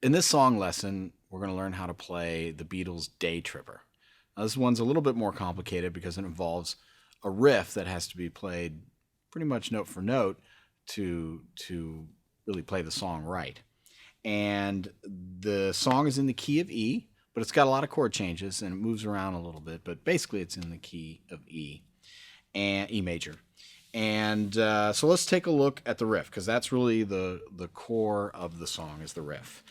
In this song lesson, we're going to learn how to play the Beatles' Daytripper. Now, this one's a little bit more complicated because it involves a riff that has to be played pretty much note for note to really play the song right. And the song is in the key of E, but it's got a lot of chord changes and it moves around a little bit, but basically it's in the key of E, and E major. And so let's take a look at the riff, because that's really the core of the song is the riff.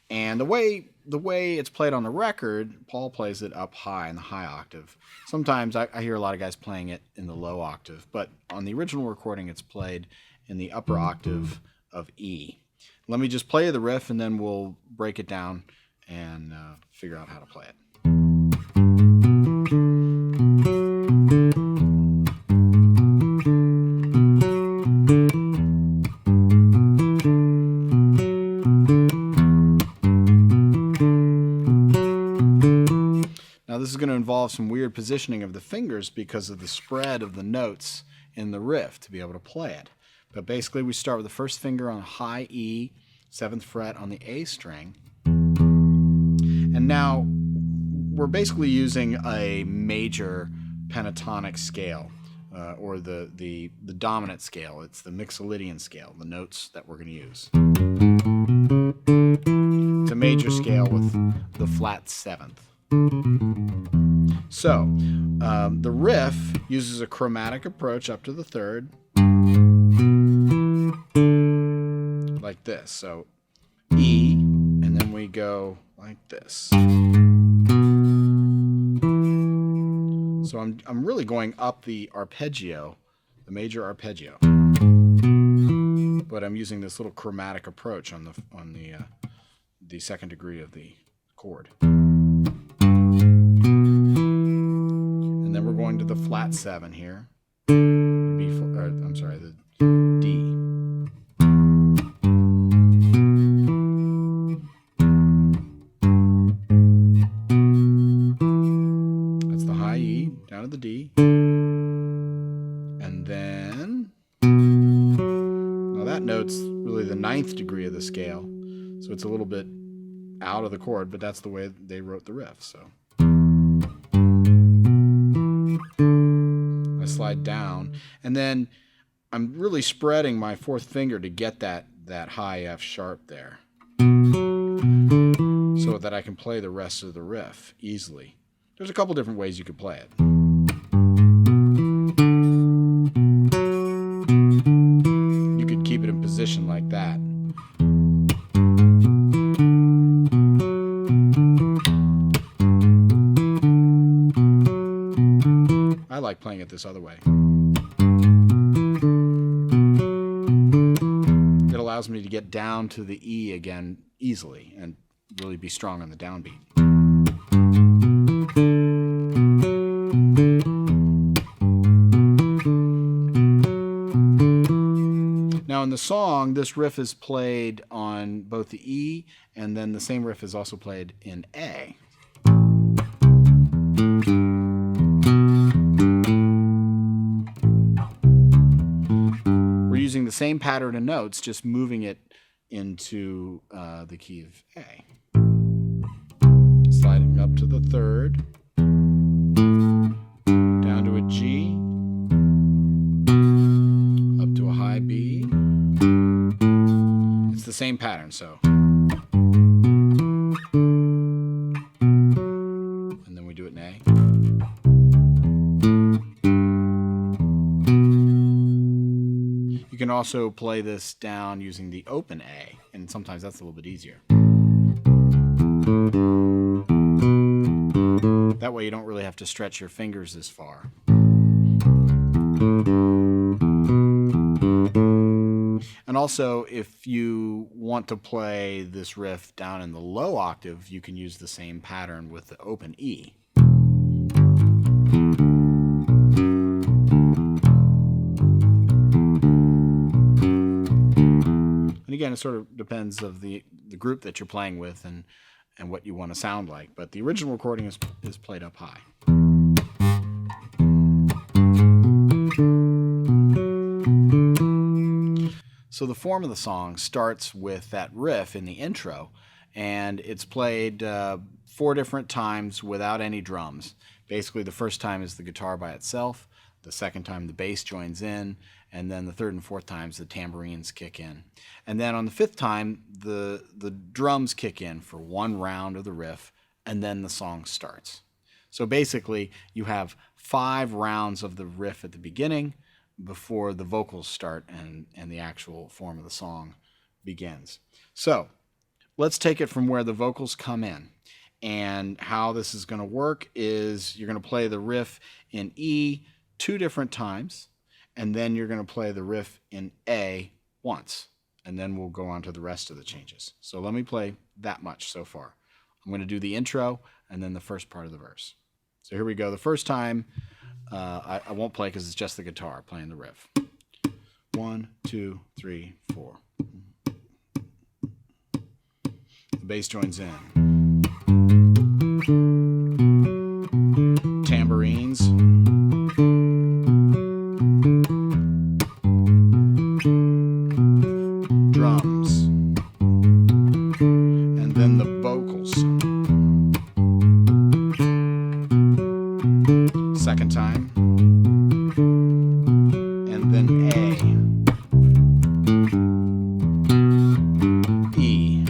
And the way it's played on the record, Paul plays it up high in the high octave. Sometimes I hear a lot of guys playing it in the low octave, but on the original recording it's played in the upper octave of E. Let me just play the riff and then we'll break it down and figure out how to play it. Now this is going to involve some weird positioning of the fingers because of the spread of the notes in the riff to be able to play it. But basically we start with the first finger on high E, 7th fret on the A string. And now we're basically using a major pentatonic scale, or the dominant scale. It's the Mixolydian scale, the notes that we're going to use. It's a major scale with the flat 7th. So the riff uses a chromatic approach up to the 3rd, like this. So E, and then we go like this. So I'm really going up the arpeggio, the major arpeggio, but I'm using this little chromatic approach on the second degree of the chord. And then we're going to the flat 7 here. The D. That's the high E, down to the D. And then, now that note's really the 9th degree of the scale, so it's a little bit out of the chord, but that's the way they wrote the riff. So I slide down, and then I'm really spreading my 4th finger to get that high F sharp there, so that I can play the rest of the riff easily. There's a couple different ways you could play it. You could keep it in position like that. I like playing it this other way. It allows me to get down to the E again easily and really be strong on the downbeat. Now in the song, this riff is played on both the E, and then the same riff is also played in A. We're using the same pattern of notes, just moving it into the key of A. Sliding up to the 3rd, down to a G, up to a high B. It's the same pattern, so. And then we do it in A. You can also play this down using the open A, and sometimes that's a little bit easier. That way you don't really have to stretch your fingers as far. And also, if you want to play this riff down in the low octave, you can use the same pattern with the open E. And again, it sort of depends of the group that you're playing with and what you want to sound like. But the original recording is played up high. So the form of the song starts with that riff in the intro, and it's played 4 different times without any drums. Basically, the first time is the guitar by itself, the second time the bass joins in, and then the third and fourth times the tambourines kick in. And then on the 5th time, the drums kick in for 1 round of the riff, and then the song starts. So basically, you have 5 rounds of the riff at the beginning before the vocals start and the actual form of the song begins. So let's take it from where the vocals come in. And how this is going to work is you're going to play the riff in E 2 different times, and then you're going to play the riff in A once, and then we'll go on to the rest of the changes. So let me play that much so far. I'm going to do the intro and then the first part of the verse. So here we go. The first time, I won't play because it's just the guitar playing the riff. 1, 2, 3, 4. The bass joins in. Tambourines. Drums. And then the vocals. Second time. And then A. E.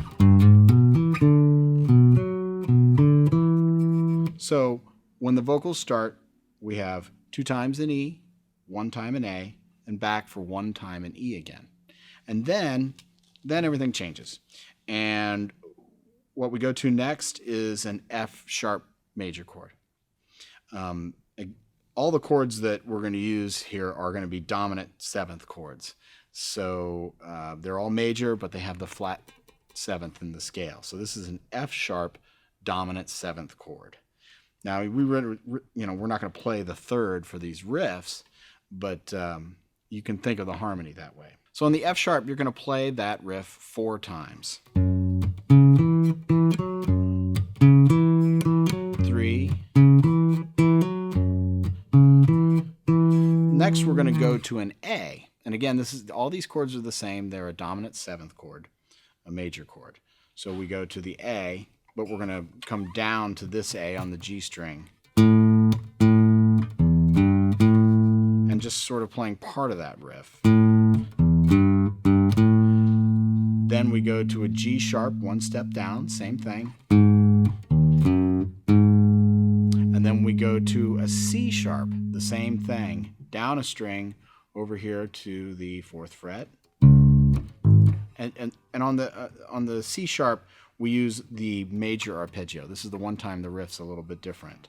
So when the vocals start, we have 2 times in E, 1 time in A, and back for 1 time in E again. And then everything changes. And what we go to next is an F sharp major chord. All the chords that we're going to use here are going to be dominant 7th chords. So they're all major, but they have the flat 7th in the scale. So this is an F sharp dominant 7th chord. Now we're not going to play the 3rd for these riffs, but you can think of the harmony that way. So on the F sharp, you're going to play that riff 4 times. 3. Next, we're going to go to an A. And again, all these chords are the same. They're a dominant 7th chord, a major chord. So we go to the A, but we're going to come down to this A on the G string. And just sort of playing part of that riff. Then we go to a G sharp, 1 step down, same thing. And then we go to a C sharp, the same thing, down a string over here to the 4th fret. And on the C sharp, we use the major arpeggio. This is the one time the riff's a little bit different.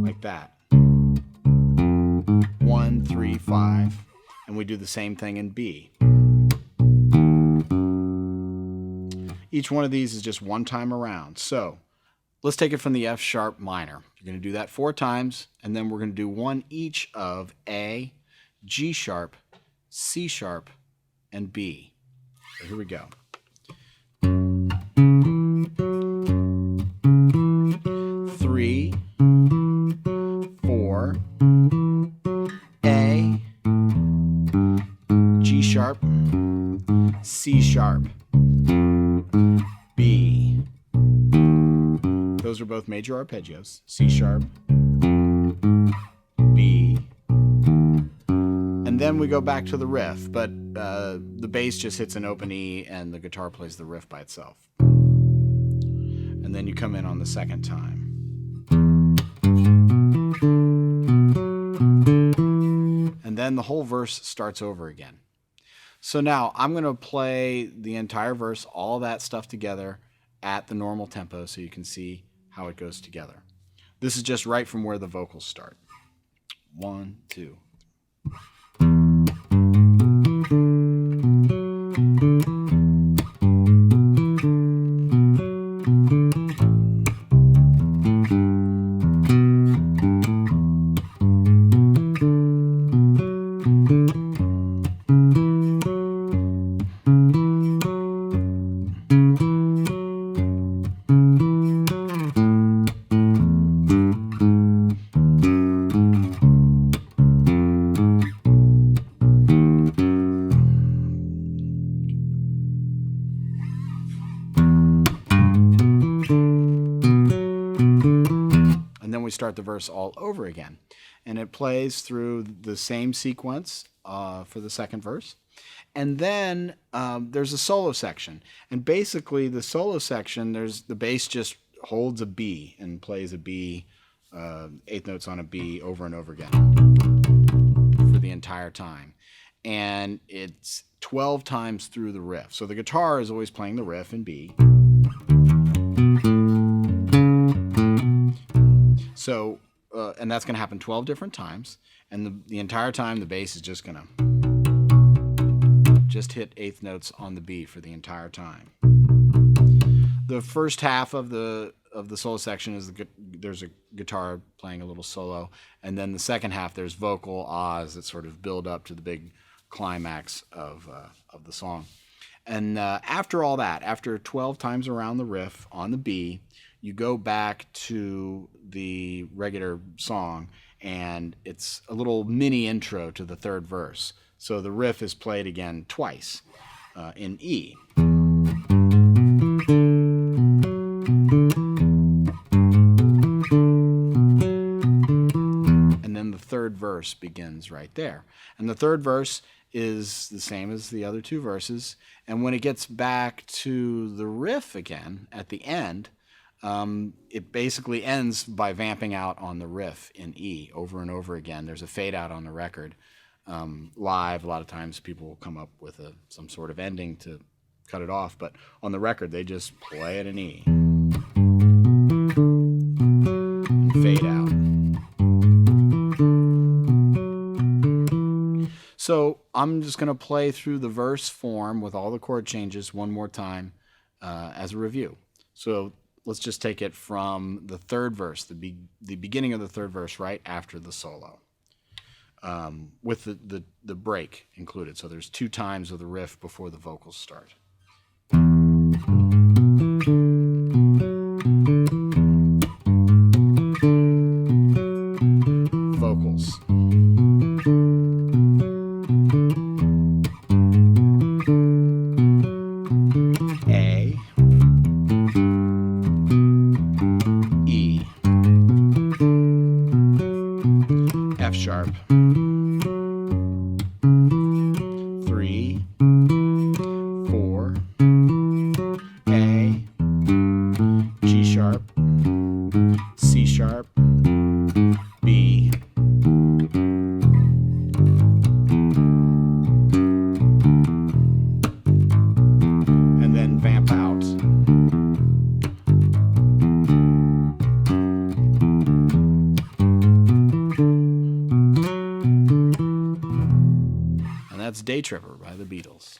Like that. 1, 3, 5. And we do the same thing in B. Each one of these is just 1 time around. So let's take it from the F sharp minor. You're going to do that 4 times, and then we're going to do 1 each of A, G sharp, C sharp, and B. So here we go. 3, 4, A, G sharp, C sharp, B. Those are both major arpeggios. C sharp, B. And then we go back to the riff, but the bass just hits an open E and the guitar plays the riff by itself. And then you come in on the second time. And then the whole verse starts over again. So now I'm going to play the entire verse, all that stuff together at the normal tempo so you can see how it goes together. This is just right from where the vocals start. 1, 2. start the verse all over again. And it plays through the same sequence for the second verse. And then there's a solo section. And basically the solo section, the bass just holds a B and plays a B, eighth notes on a B over and over again for the entire time. And it's 12 times through the riff. So the guitar is always playing the riff in B. So, and that's going to happen 12 different times. And the entire time, the bass is just going to just hit eighth notes on the B for the entire time. The first half of the solo section is there's a guitar playing a little solo, and then the second half there's vocal ahs that sort of build up to the big climax of the song. And after all that, after 12 times around the riff on the B, you go back to the regular song, and it's a little mini intro to the third verse. So the riff is played again twice in E. And then the third verse begins right there. And the third verse is the same as the other two verses. And when it gets back to the riff again at the end, it basically ends by vamping out on the riff in E over and over again. There's a fade out on the record. Live, a lot of times people will come up with some sort of ending to cut it off, but on the record they just play it in E and fade out. So I'm just going to play through the verse form with all the chord changes one more time as a review. So let's just take it from the third verse, the beginning of the third verse right after the solo, with the break included. So there's 2 times of the riff before the vocals start. Vocals. A, E, F sharp, 3, 4, A, G sharp, C sharp, B, and then vamp out. And that's Daytripper by the Beatles.